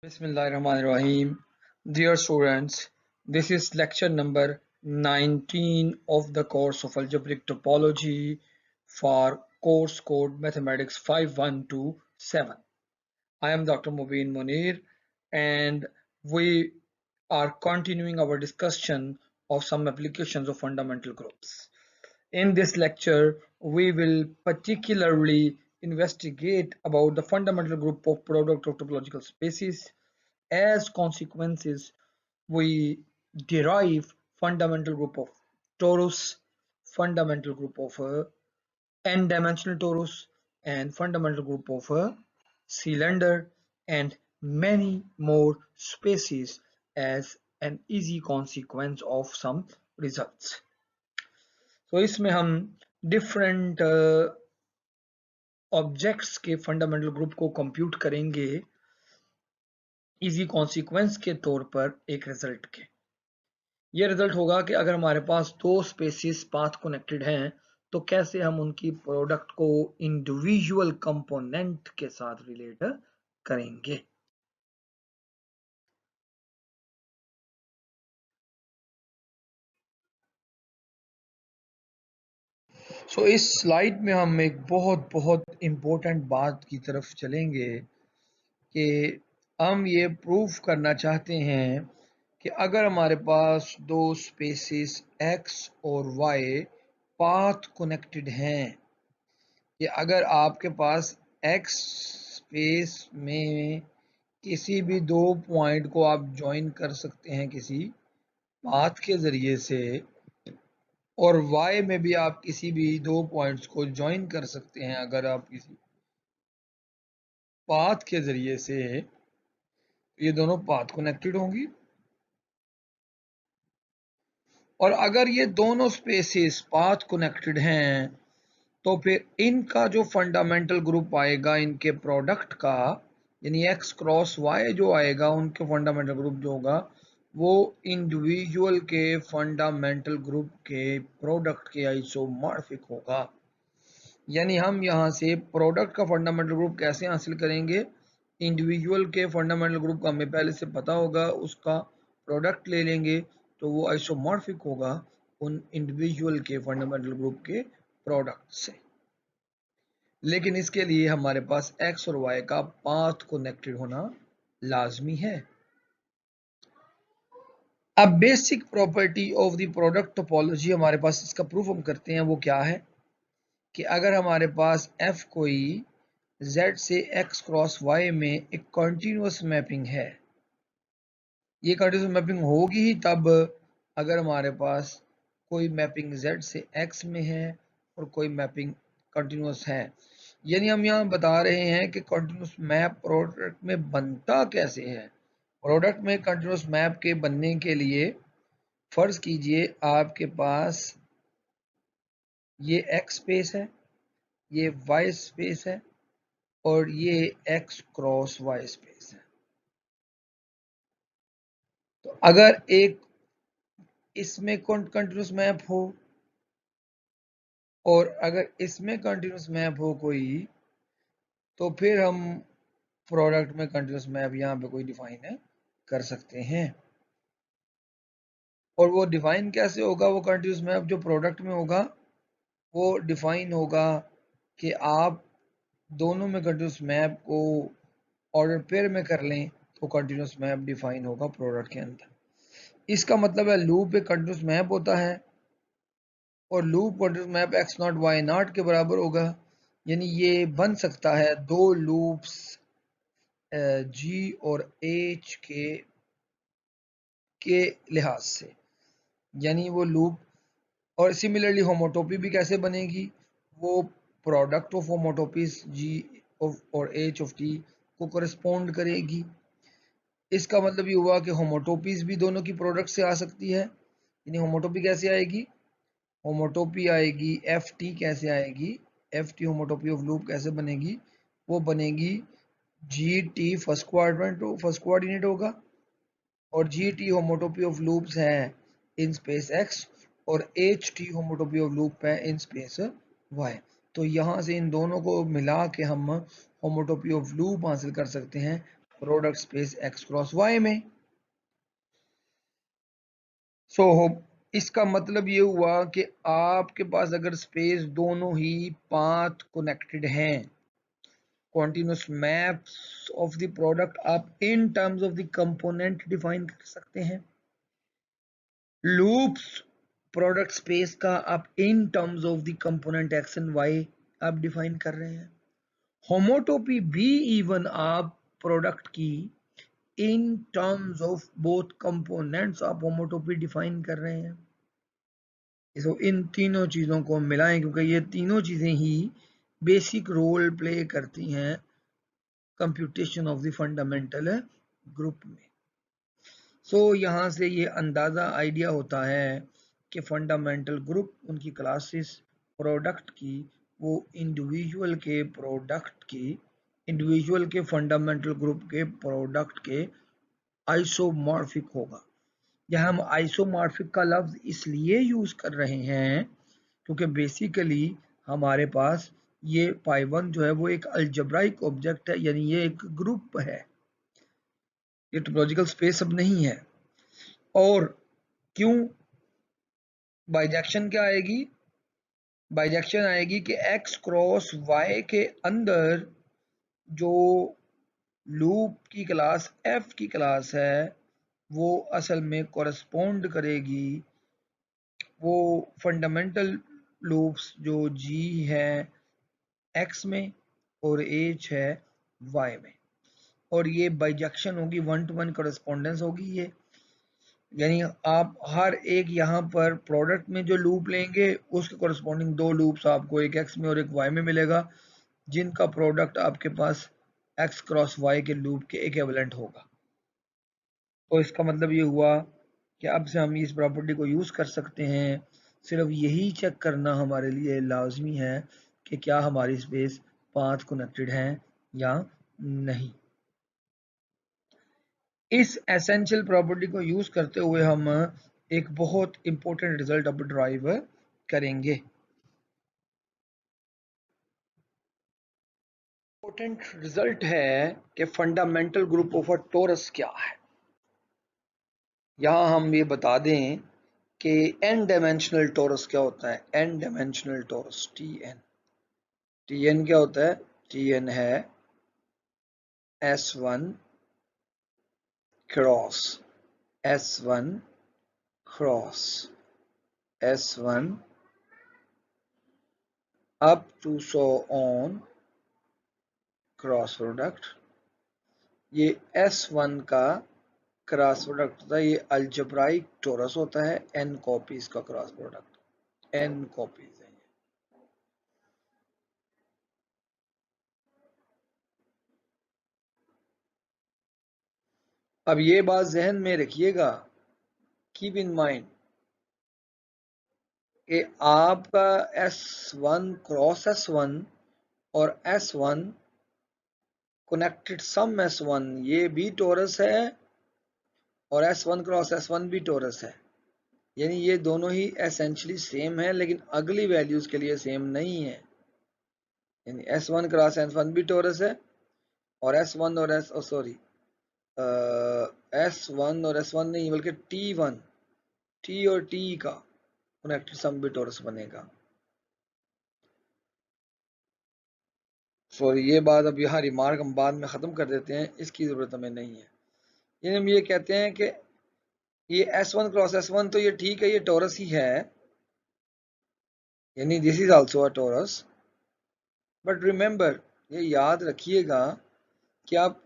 Bismillahirrahmanirrahim. Dear students, this is lecture number 19 of the course of Algebraic Topology for course code Mathematics 5127. I am Dr. Mubin Munir and we are continuing our discussion of some applications of fundamental groups. In this lecture, we will particularly investigate about the fundamental group of product of topological spaces. As consequences, we derive fundamental group of torus, fundamental group of n-dimensional torus, and fundamental group of a cylinder, and many more spaces as an easy consequence of some results. तो इसमें हम different objects के fundamental group को compute करेंगे easy consequence के तौर पर एक रिजल्ट के। ये रिजल्ट होगा कि अगर हमारे पास दो स्पेसिस पाथ कनेक्टेड हैं तो कैसे हम उनकी प्रोडक्ट को इंडिविजुअल कंपोनेंट के साथ रिलेट करेंगे। इस स्लाइड में हम एक बहुत इम्पोर्टेंट बात की तरफ चलेंगे कि हम ये प्रूफ करना चाहते हैं कि अगर हमारे पास दो स्पेसिस x और y पाथ कनेक्टेड हैं, कि अगर आपके पास x स्पेस में किसी भी दो पॉइंट को आप ज्वाइन कर सकते हैं किसी पाथ के जरिए से, और y में भी आप किसी भी दो पॉइंट्स को ज्वाइन कर सकते हैं अगर आप किसी पाथ के जरिए से, ये दोनों पाथ कनेक्टेड होंगी। और अगर ये दोनों स्पेसेस पाथ कनेक्टेड हैं तो फिर इनका जो फंडामेंटल ग्रुप आएगा इनके प्रोडक्ट का, यानी x क्रॉस y जो आएगा, उनके फंडामेंटल ग्रुप जो होगा वो इंडिविजुअल के फंडामेंटल ग्रुप के प्रोडक्ट के आइसोमॉर्फिक होगा। यानी हम यहाँ से प्रोडक्ट का फंडामेंटल ग्रुप कैसे हासिल करेंगे, इंडिविजुअल के फंडामेंटल ग्रुप का हमें पहले से पता होगा, उसका प्रोडक्ट ले लेंगे तो वो आइसोमॉर्फिक होगा उन इंडिविजुअल के फंडामेंटल ग्रुप के प्रोडक्ट से। लेकिन इसके लिए हमारे पास x और y का पाथ कनेक्टेड होना लाजमी है। अब basic property of the product topology हमारे पास इसका प्रूफ हम करते हैं। वो क्या है कि अगर हमारे पास f कोई z से x क्रॉस y में एक कंटिन्यूअस मैपिंग है, ये कंटिन्यूअस मैपिंग होगी ही तब अगर हमारे पास कोई मैपिंग z से x में है और कोई मैपिंग कंटिन्यूअस है। यानी हम यहाँ बता रहे हैं कि कंटिन्यूअस मैप प्रोडक्ट में बनता कैसे है। प्रोडक्ट में कंटिन्यूअस मैप के बनने के लिए फर्ज कीजिए आपके पास ये x स्पेस है, ये y स्पेस है और ये x क्रॉस y स्पेस है। तो अगर एक इसमें कंटिन्यूअस मैप हो और अगर इसमें कंटिन्यूअस मैप हो कोई, तो फिर हम प्रोडक्ट में कंटिन्यूअस मैप यहाँ पे कोई डिफाइन कर सकते हैं। और वो डिफाइन कैसे होगा, वो कंटिन्यूअस मैप जो प्रोडक्ट में होगा वो डिफाइन होगा कि आप दोनों में कंटिन्यूअस मैप को ऑर्डर पेयर में कर लें तो कंटिन्यूअस मैप डिफाइन होगा प्रोडक्ट के अंदर। इसका मतलब है लूप एक कंटिन्यूअस मैप होता है और loop continuous map x not y not के बराबर होगा। यानी ये बन सकता है दो लूप्स g और h के लिहाज से, यानी वो लूप। और सिमिलरली होमोटोपी भी कैसे बनेगी, वो प्रोडक्ट ऑफ होमोटोपीज g और h ऑफ t को करस्पॉन्ड करेगी। इसका मतलब ये हुआ कि होमोटोपीज भी दोनों की प्रोडक्ट से आ सकती है। यानी होमोटोपी कैसे आएगी, होमोटोपी आएगी एफ टी कैसे आएगी, एफ टी होमोटोपी ऑफ लूप कैसे बनेगी, वो बनेगी जी टी फर्स्ट कोऑर्डिनेट होगा और जी टी होमोटोपी ऑफ लूप्स है इन स्पेस एक्स और एच टी होमोटोपी ऑफ लूप है इन स्पेस वाई। तो यहाँ से इन दोनों को मिला के हम होमोटोपी ऑफ लूप हासिल कर सकते हैं product space x cross y में। सो इसका मतलब ये हुआ कि आपके पास अगर स्पेस दोनों ही पाथ कनेक्टेड हैं, continuous maps of the product आप in terms of the component define कर सकते हैं। loops प्रोडक्ट स्पेस का आप in terms of the component x and y आप डिफाइन कर रहे हैं। होमोटोपी भी इवन आप प्रोडक्ट की in terms of both components आप होमोटोपी डिफाइन कर रहे हैं। तो इन तीनों चीजों को मिलाएं, क्योंकि ये तीनों चीजें ही बेसिक रोल प्ले करती हैं computation of the fundamental group में। सो यहाँ से ये अंदाजा आइडिया होता है कि फंडामेंटल ग्रुप उनकी क्लासेस प्रोडक्ट की वो इंडिविजुअल के प्रोडक्ट की, इंडिविजुअल के फंडामेंटल ग्रुप के प्रोडक्ट के आइसोमॉर्फिक होगा। यहाँ हम आइसोमॉर्फिक का लफ्ज इसलिए यूज कर रहे हैं क्योंकि बेसिकली हमारे पास ये पाई1 जो है वो एक अलजेब्राइक ऑब्जेक्ट है, यानी ये एक ग्रुप है, ये टोपोलॉजिकल स्पेस अब नहीं है। और क्यों बाइजेक्शन क्या आएगी? बाइजेक्शन आएगी कि x क्रॉस y के अंदर जो लूप की क्लास f की क्लास है वो असल में कॉरेस्पॉन्ड करेगी वो फंडामेंटल लूप्स जो g है x में और h है y में, और ये बाइजेक्शन होगी, 1-to-1 कॉरेस्पॉन्डेंस होगी ये। यानी आप हर एक यहाँ पर प्रोडक्ट में जो लूप लेंगे उसके कॉरेस्पॉन्डिंग दो लूप्स आपको एक x में और एक y में मिलेगा, जिनका प्रोडक्ट आपके पास x क्रॉस y के लूप के इक्विवेलेंट होगा। तो इसका मतलब ये हुआ कि अब से हम इस प्रॉपर्टी को यूज कर सकते हैं। सिर्फ यही चेक करना हमारे लिए लाजमी है कि क्या हमारी स्पेस पाथ कनेक्टेड है या नहीं। इस एसेंशियल प्रॉपर्टी को यूज करते हुए हम एक बहुत इंपॉर्टेंट रिजल्ट अब ड्राइव करेंगे। इंपॉर्टेंट रिजल्ट है कि fundamental group of a torus क्या है। यहां हम ये बता दें कि एन डायमेंशनल टोरस क्या होता है। एन डायमेंशनल टोरस टीएन क्या होता है? टीएन है S1 cross S1 cross S1 up to so on cross product. ये S1 का क्रॉस प्रोडक्ट होता है, ये अलजेब्राइक टोरस होता है, n कॉपीज का क्रॉस प्रोडक्ट, n कॉपीज है। अब ये बात जहन में रखिएगा, कीप इन माइंड कि आपका S1 क्रॉस S1 और S1 कनेक्टेड सम S1 ये भी टोरस है और S1 क्रॉस S1 भी टोरस है। यानी ये दोनों ही एसेंशियली सेम है, लेकिन अगली वैल्यूज के लिए सेम नहीं है। यानी S1 क्रॉस S1 भी टोरस है और S1 और S1 और S1 नहीं बल्कि T1 T और T का कनेक्टेड सम भी टोरस बनेगा। सॉरी, ये बात अब यहाँ रिमार्क हम बाद में ख़त्म कर देते हैं, इसकी ज़रूरत हमें नहीं है। यानी हम ये कहते हैं कि ये S1 क्रॉस S1 तो ये ठीक है, ये टोरस ही है, यानी this is also a torus. But remember, ये याद रखिएगा कि आप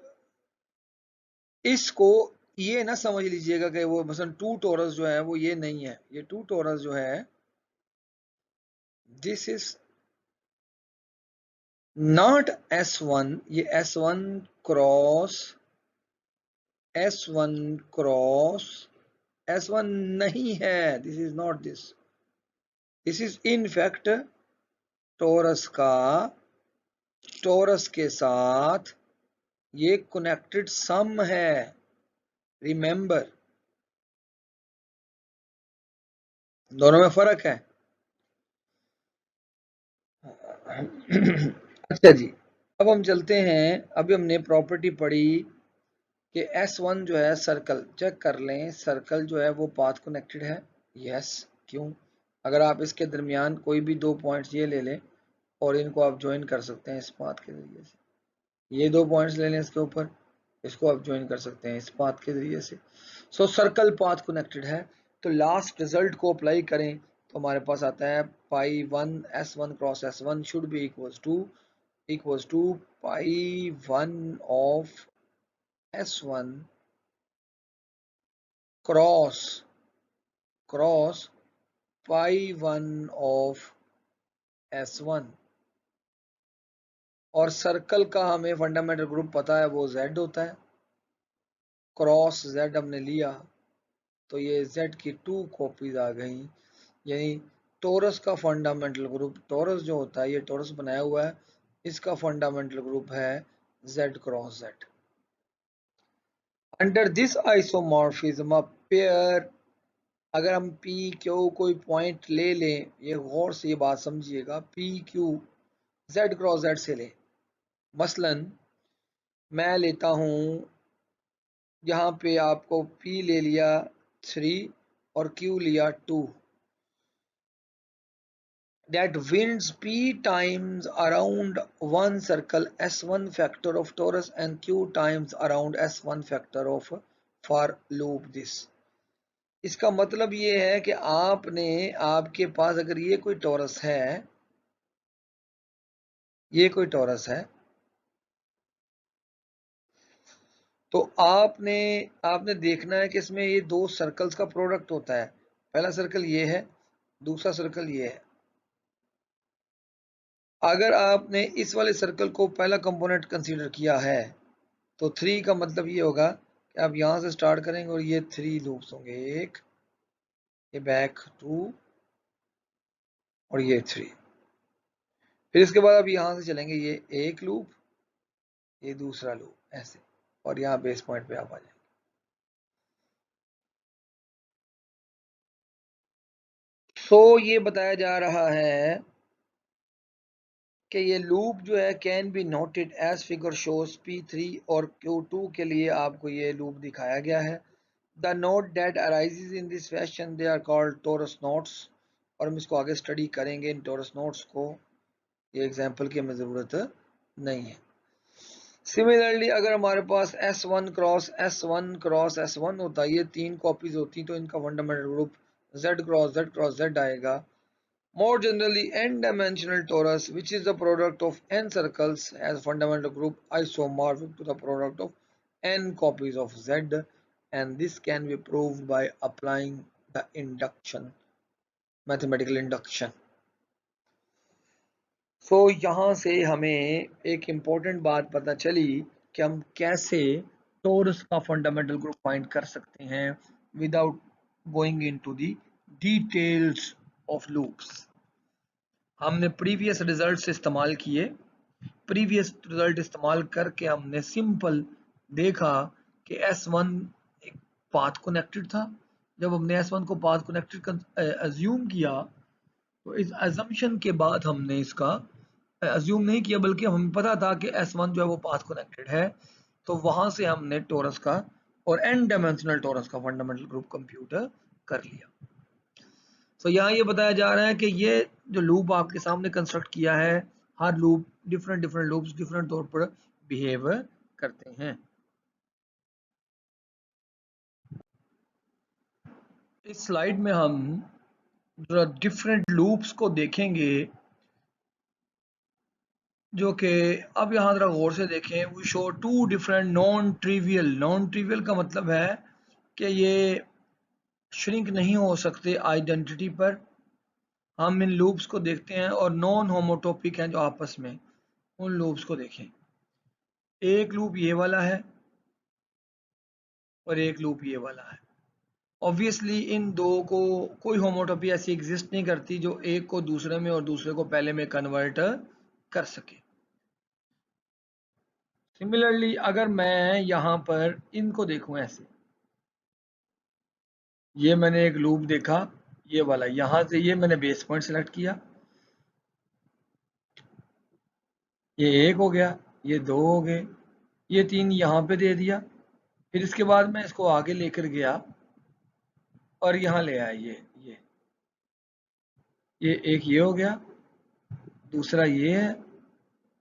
इसको ये ना समझ लीजिएगा कि वो मसलन टू टोरस जो है वो ये नहीं है। ये टू टोरस जो है दिस इज नॉट S1, ये S1 cross S1 cross S1 नहीं है। This is not this is in fact torus का टोरस के साथ ये कनेक्टेड सम है। रिमेंबर, दोनों में फर्क है। अच्छा जी, अब हम चलते हैं। अभी हमने प्रॉपर्टी पढ़ी कि S1 जो है सर्कल, चेक कर लें सर्कल जो है वो पाथ कनेक्टेड है। यस, क्यों? अगर आप इसके दरमियान कोई भी दो पॉइंट्स ये ले लें और इनको आप ज्वाइन कर सकते हैं इस पाथ के जरिए से, ये दो पॉइंट्स ले लें इसके ऊपर, इसको आप ज्वाइन कर सकते हैं इस पाथ के जरिए से। सो सर्कल पाथ कनेक्टेड है। तो लास्ट रिजल्ट को अप्लाई करें तो हमारे पास आता है pi 1 S1 cross S1 should be equals to pi 1 of S1 cross pi 1 of S1। और सर्कल का हमें फंडामेंटल ग्रुप पता है, वो Z होता है। क्रॉस Z हमने लिया तो ये Z की 2 कॉपीज आ गई, यानी टोरस का फंडामेंटल ग्रुप, टोरस जो होता है, ये टोरस बनाया हुआ है, इसका फंडामेंटल ग्रुप है Z cross Z। Under this isomorphism pair, अगर हम पी क्यू कोई पॉइंट ले लें, ये गौर से ये बात समझिएगा, P Q Z cross Z से लें। मसलन मैं लेता हूं यहाँ पे, आपको P ले लिया 3 और Q लिया 2, that winds P times around one circle S1 factor of torus and Q times around S1 factor of for loop this। इसका मतलब ये है कि आपके पास अगर ये कोई टोरस है, ये कोई टोरस है, तो आपने देखना है कि इसमें ये दो सर्कल्स का प्रोडक्ट होता है। पहला सर्कल ये है, दूसरा सर्कल ये है। अगर आपने इस वाले सर्कल को पहला कंपोनेंट कंसीडर किया है तो 3 का मतलब ये होगा कि आप यहां से स्टार्ट करेंगे और ये 3 लूप्स होंगे, एक, ये बैक 2 और ये 3। फिर इसके बाद आप यहां से चलेंगे, ये एक लूप, ये दूसरा लूप, ऐसे, और यहाँ बेस पॉइंट पे आप आ जाएंगे। सो ये बताया जा रहा है कि ये लूप जो है can be noted as figure shows P3 और Q2 के लिए आपको ये लूप दिखाया गया है। The knot that arises in this fashion they are called torus knots, और हम इसको आगे स्टडी करेंगे इन टोरस नोट्स को, ये एग्जांपल की हमें ज़रूरत नहीं है। सिमिलरली अगर हमारे पास S1 होता है, ये 3 कॉपीज होती तो इनका फंडामेंटल ग्रुप Z आएगा। More generally, n-dimensional torus, which is the product of n circles, has fundamental group isomorphic to the product of n copies of Z, and this can be proved by applying the mathematical induction. So यहाँ से हमें एक important बात पता चली कि हम कैसे torus का fundamental group find कर सकते हैं without going into the details of loops। हमने प्रीवियस रिजल्ट इस्तेमाल किए, प्रीवियस रिजल्ट इस्तेमाल करके हमने सिंपल देखा कि S1 एक पाथ कनेक्टेड था। जब हमने S1 को पाथ कनेक्टेड अज्यूम किया तो इस अजम्पशन के बाद हमने इसका अज्यूम नहीं किया, बल्कि हमें पता था कि S1 जो है वो पाथ कनेक्टेड है, तो वहां से हमने टोरस का और n डायमेंशनल टोरस का फंडामेंटल ग्रुप कंप्यूट कर लिया। तो यहाँ ये बताया जा रहा है कि ये जो लूप आपके सामने कंस्ट्रक्ट किया है, हर लूप डिफरेंट लूप्स डिफरेंट तौर पर बिहेव करते हैं। इस स्लाइड में हम डिफरेंट लूप्स को देखेंगे, जो कि अब यहाँ जरा गौर से देखें। We show 2 different non trivial का मतलब है कि ये श्रिंक नहीं हो सकते आइडेंटिटी पर। हम इन लूप्स को देखते हैं और नॉन होमोटोपिक हैं जो आपस में, उन लूप्स को देखें। एक लूप ये वाला है और एक लूप ये वाला है। ऑब्वियसली इन दो को कोई होमोटोपी ऐसी एग्जिस्ट नहीं करती जो एक को दूसरे में और दूसरे को पहले में कन्वर्ट कर सके। सिमिलरली अगर मैं यहाँ पर इनको देखूं ऐसे, ये मैंने एक लूप देखा, ये वाला, यहाँ से ये मैंने बेस पॉइंट सेलेक्ट किया, ये एक हो गया, ये दो हो गए, ये 3 यहाँ पे दे दिया, फिर इसके बाद मैं इसको आगे लेकर गया और यहाँ ले आया ये एक ये हो गया, दूसरा ये है,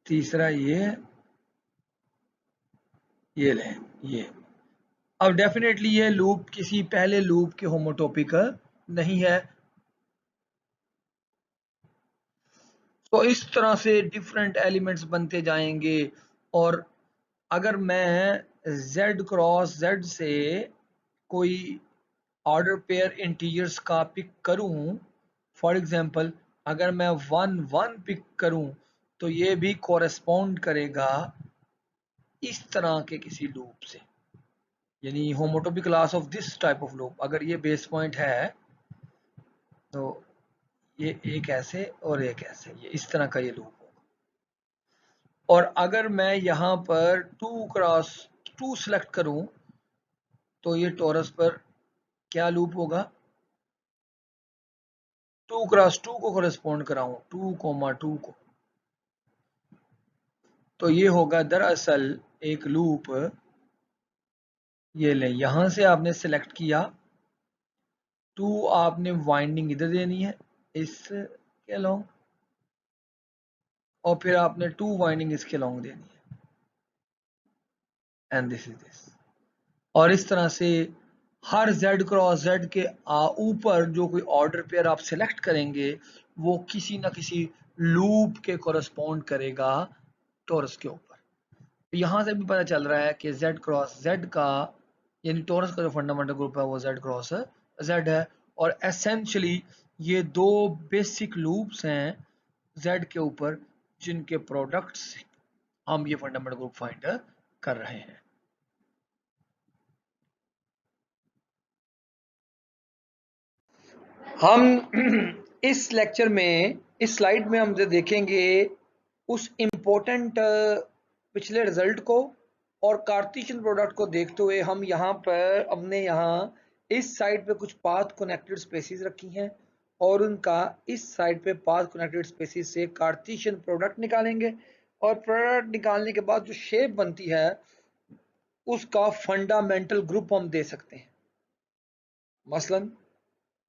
तीसरा ये है, ये लें ये। अब डेफिनेटली ये लूप किसी पहले लूप के होमोटॉपिकल नहीं है। तो इस तरह से डिफरेंट एलिमेंट्स बनते जाएंगे। और अगर मैं z क्रॉस z से कोई ऑर्डर पेयर इंटीजर्स का पिक करूं, फॉर एग्जांपल अगर मैं 1 1 पिक करूं तो ये भी कोरेस्पॉन्ड करेगा इस तरह के किसी लूप से, यानी homotopic class of this type of loop. अगर ये बेस पॉइंट है तो ये एक ऐसे और एक ऐसे, ये इस तरह का ये लूप होगा। और अगर मैं यहाँ पर 2 क्रॉस 2 सेलेक्ट करूं तो ये टोरस पर क्या लूप होगा, 2 क्रॉस 2 को कोरेस्पॉन्ड कराऊं 2 2 को, तो ये होगा दरअसल एक लूप। ये ले यहां से आपने सेलेक्ट किया 2, आपने वाइंडिंग इधर देनी है इसके अलोंग, और फिर आपने 2 वाइंडिंग इसके अलोंग देनी है, एंड दिस इज दिस। और इस तरह से हर z क्रॉस z के ऊपर जो कोई ऑर्डर पेयर आप सेलेक्ट करेंगे वो किसी ना किसी लूप के कोरस्पॉन्ड करेगा टोरस के ऊपर। यहां से भी पता चल रहा है कि z क्रॉस z का, यानी टोरस का जो फंडामेंटल ग्रुप है वो z क्रॉस z है। और एसेंशियली ये दो बेसिक लूप्स हैं z के ऊपर जिनके प्रोडक्ट से हम ये फंडामेंटल ग्रुप फाइंड कर रहे हैं। हम इस लेक्चर में इस स्लाइड में हम जो देखेंगे उस इम्पोर्टेंट पिछले रिजल्ट को और कार्टेशियन प्रोडक्ट को देखते हुए हम यहाँ पर हमने यहाँ इस साइड पे कुछ पाथ कनेक्टेड स्पेसिस रखी हैं और उनका इस साइड पे पाथ कनेक्टेड स्पेसिस से कार्टेशियन प्रोडक्ट निकालेंगे। और प्रोडक्ट निकालने के बाद जो शेप बनती है उसका फंडामेंटल ग्रुप हम दे सकते हैं। मसलन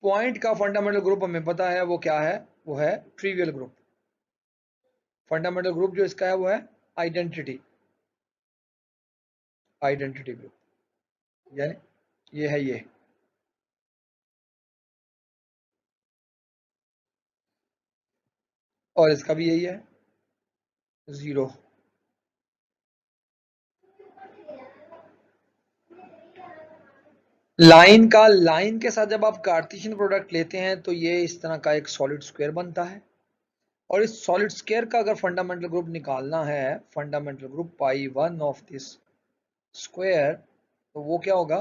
पॉइंट का फंडामेंटल ग्रुप हमें पता है वो क्या है, वो है ट्रिवियल ग्रुप। फंडामेंटल ग्रुप जो इसका है वो है आइडेंटिटी ग्रुप, यानी ये है ये। और इसका भी यही है 0। लाइन के साथ जब आप कार्टेशियन प्रोडक्ट लेते हैं तो ये इस तरह का एक सॉलिड स्क्वायर बनता है। और इस सॉलिड स्क्वायर का अगर फंडामेंटल ग्रुप निकालना है, fundamental group pi 1 of this square, तो वो क्या होगा,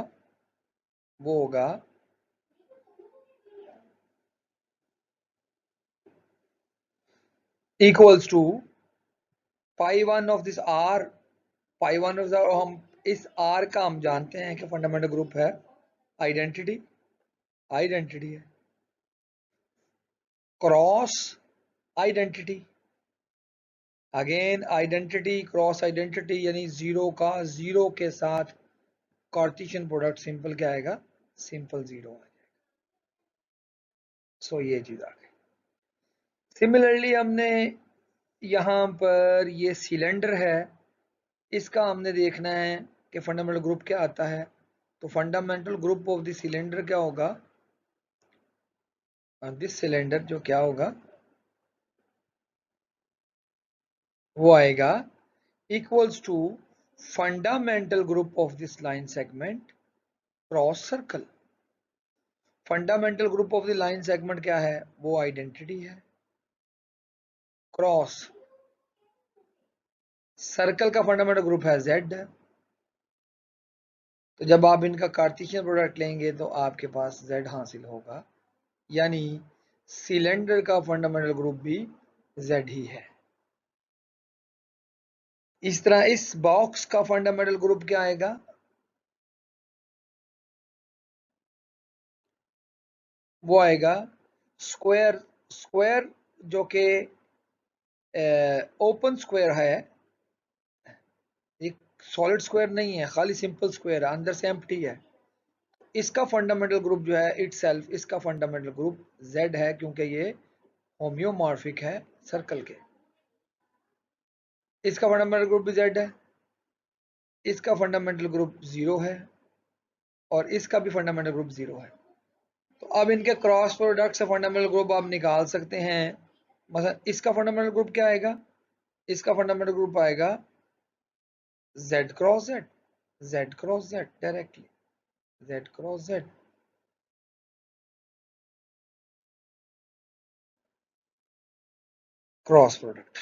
वो होगा equals to pi 1 of this R. Pi 1 of the, हम इस आर का हम जानते हैं कि फंडामेंटल ग्रुप है आइडेंटिटी है, cross identity, again identity cross identity, यानी 0 का 0 के साथ कार्टेशियन प्रोडक्ट सिंपल क्या आएगा, सिंपल 0 आ जाएगा। सो ये चीज आ गई। सिमिलरली हमने यहाँ पर ये सिलेंडर है, इसका हमने देखना है कि फंडामेंटल ग्रुप क्या आता है। तो fundamental group of the cylinder क्या होगा, दिस सिलेंडर जो क्या होगा वो आएगा equals to fundamental group of this line segment cross circle. Fundamental group of the line segment क्या है, वो आइडेंटिटी है, क्रॉस सर्कल का फंडामेंटल ग्रुप है Z है। तो जब आप इनका कार्टेशियन प्रोडक्ट लेंगे तो आपके पास Z हासिल होगा, यानी सिलेंडर का फंडामेंटल ग्रुप भी Z ही है। इस तरह इस बॉक्स का फंडामेंटल ग्रुप क्या आएगा, वो आएगा स्क्वायर। स्क्वायर जो कि ओपन स्क्वायर है, एक सॉलिड स्क्वायर नहीं है, खाली सिंपल स्क्वायर है, अंदर से एम्प्टी है। इसका फंडामेंटल ग्रुप जो है इटसेल्फ, इसका फंडामेंटल ग्रुप Z है, क्योंकि ये होम्योमॉर्फिक है सर्कल के। इसका फंडामेंटल ग्रुप भी Z है, इसका फंडामेंटल ग्रुप 0 है, और इसका भी फंडामेंटल ग्रुप 0 है। तो अब इनके क्रॉस प्रोडक्ट से फंडामेंटल ग्रुप आप निकाल सकते हैं। मतलब इसका फंडामेंटल ग्रुप क्या आएगा, इसका फंडामेंटल ग्रुप आएगा Z cross Z, Z cross Z directly, Z cross Z। Cross product,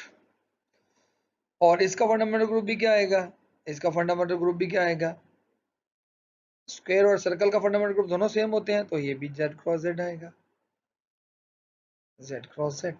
और इसका फंडामेंटल ग्रुप भी क्या आएगा, इसका फंडामेंटल ग्रुप भी क्या आएगा, स्क्वायर और सर्कल का फंडामेंटल ग्रुप दोनों सेम होते हैं, तो ये भी Z क्रॉस Z आएगा, Z क्रॉस Z।